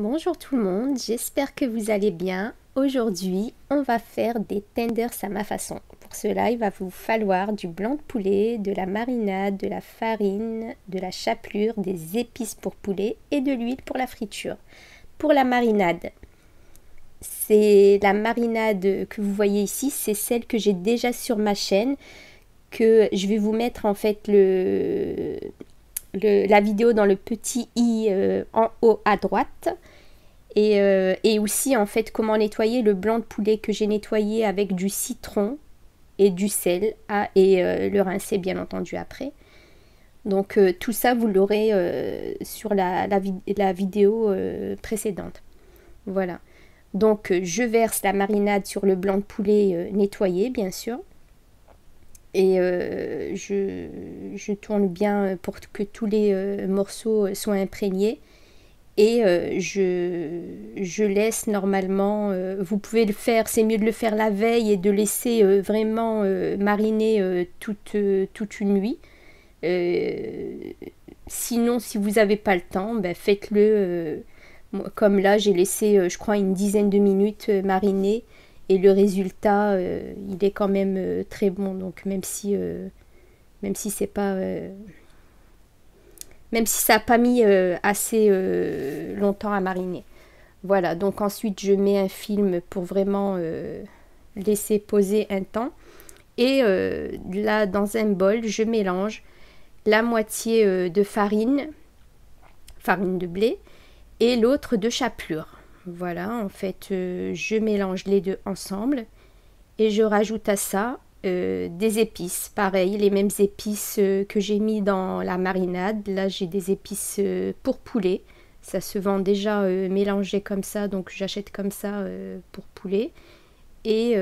Bonjour tout le monde, j'espère que vous allez bien. Aujourd'hui, on va faire des tenders à ma façon. Pour cela, il va vous falloir du blanc de poulet, de la marinade, de la farine, de la chapelure, des épices pour poulet et de l'huile pour la friture. Pour la marinade, c'est la marinade que vous voyez ici, c'est celle que j'ai déjà sur ma chaîne, que je vais vous mettre en fait la vidéo dans le petit i en haut à droite. Et aussi en fait comment nettoyer le blanc de poulet que j'ai nettoyé avec du citron et du sel et le rincer bien entendu après. Donc tout ça vous l'aurez sur la vidéo précédente. Voilà. Donc je verse la marinade sur le blanc de poulet nettoyé bien sûr. Et je tourne bien pour que tous les morceaux soient imprégnés. Et je laisse normalement, vous pouvez le faire, c'est mieux de le faire la veille et de laisser vraiment mariner toute une nuit. Sinon, si vous n'avez pas le temps, ben faites-le comme là, j'ai laissé, je crois, une dizaine de minutes mariner. Et le résultat, il est quand même très bon. Donc même si c'est pas... même si ça n'a pas mis assez longtemps à mariner. Voilà, donc ensuite je mets un film pour vraiment laisser poser un temps. Et là, dans un bol, je mélange la moitié de farine de blé, et l'autre de chapelure. Voilà, en fait, je mélange les deux ensemble et je rajoute à ça des épices, pareil, les mêmes épices que j'ai mis dans la marinade. Là j'ai des épices pour poulet, ça se vend déjà mélangé comme ça, donc j'achète comme ça pour poulet. Et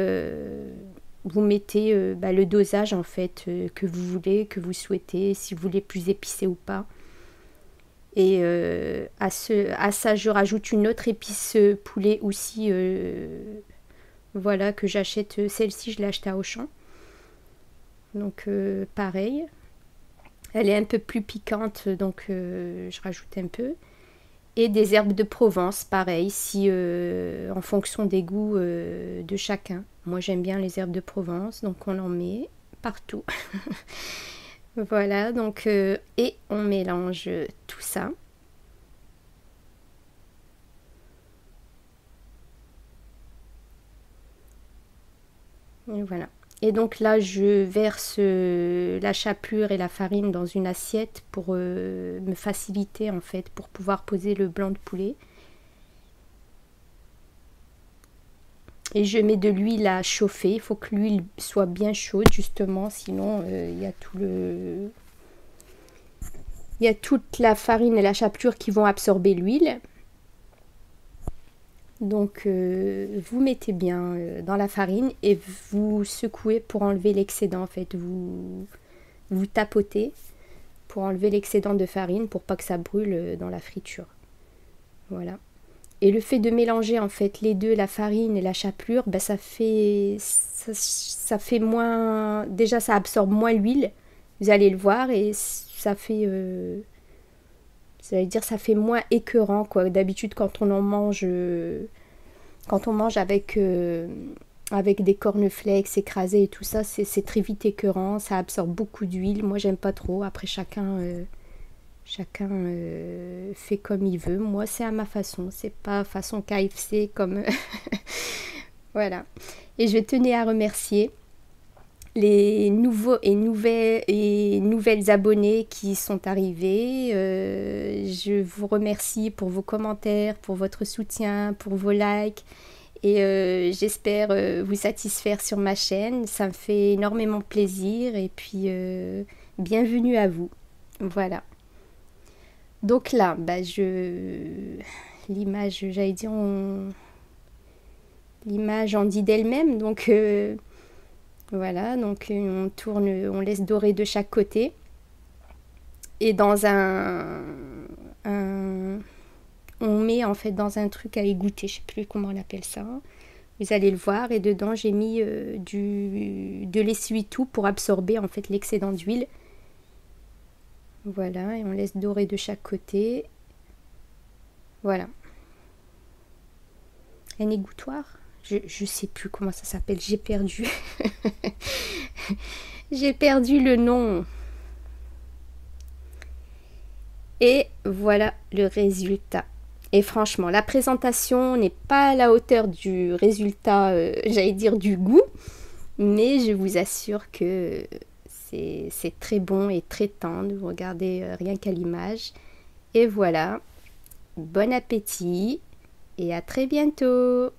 vous mettez le dosage en fait que vous voulez, que vous souhaitez, si vous voulez plus épicé ou pas. Et à ça je rajoute une autre épice poulet aussi, voilà, que j'achète, celle-ci je l'ai achetée à Auchan. Donc pareil, elle est un peu plus piquante, donc je rajoute un peu. Et des herbes de Provence, pareil, si en fonction des goûts de chacun. Moi j'aime bien les herbes de Provence, donc on en met partout. Voilà, donc et on mélange tout ça. Et voilà. Et donc là, je verse la chapelure et la farine dans une assiette pour me faciliter en fait, pour pouvoir poser le blanc de poulet. Et je mets de l'huile à chauffer. Il faut que l'huile soit bien chaude justement, sinon il y a il y a toute la farine et la chapelure qui vont absorber l'huile. Donc vous mettez bien dans la farine et vous secouez pour enlever l'excédent en fait. Vous tapotez pour enlever l'excédent de farine pour pas que ça brûle dans la friture. Voilà. Et le fait de mélanger en fait les deux, la farine et la chapelure, ben, ça fait moins, déjà ça absorbe moins l'huile, vous allez le voir, et ça fait ça fait moins écœurant quoi. D'habitude quand on mange avec des cornflakes écrasés et tout ça, c'est très vite écœurant, ça absorbe beaucoup d'huile. Moi j'aime pas trop. Après chacun fait comme il veut. Moi c'est à ma façon, c'est pas façon KFC comme voilà. Et je tenais à remercier les nouveaux et nouvelles abonnés qui sont arrivés. Je vous remercie pour vos commentaires, pour votre soutien, pour vos likes. Et j'espère vous satisfaire sur ma chaîne. Ça me fait énormément plaisir. Et puis, bienvenue à vous. Voilà. Donc là, l'image, j'allais dire, l'image en dit d'elle-même. Donc, voilà. Donc, on tourne, on laisse dorer de chaque côté. Et dans on met en fait dans un truc à égoutter, je sais plus comment on appelle ça. Vous allez le voir, et dedans j'ai mis de l'essuie-tout pour absorber en fait l'excédent d'huile. Voilà, et on laisse dorer de chaque côté. Voilà. Un égouttoir. Je sais plus comment ça s'appelle, j'ai perdu. J'ai perdu le nom. Et voilà le résultat. Et franchement, la présentation n'est pas à la hauteur du résultat, j'allais dire du goût, mais je vous assure que c'est très bon et très tendre. Vous regardez rien qu'à l'image. Et voilà, bon appétit et à très bientôt.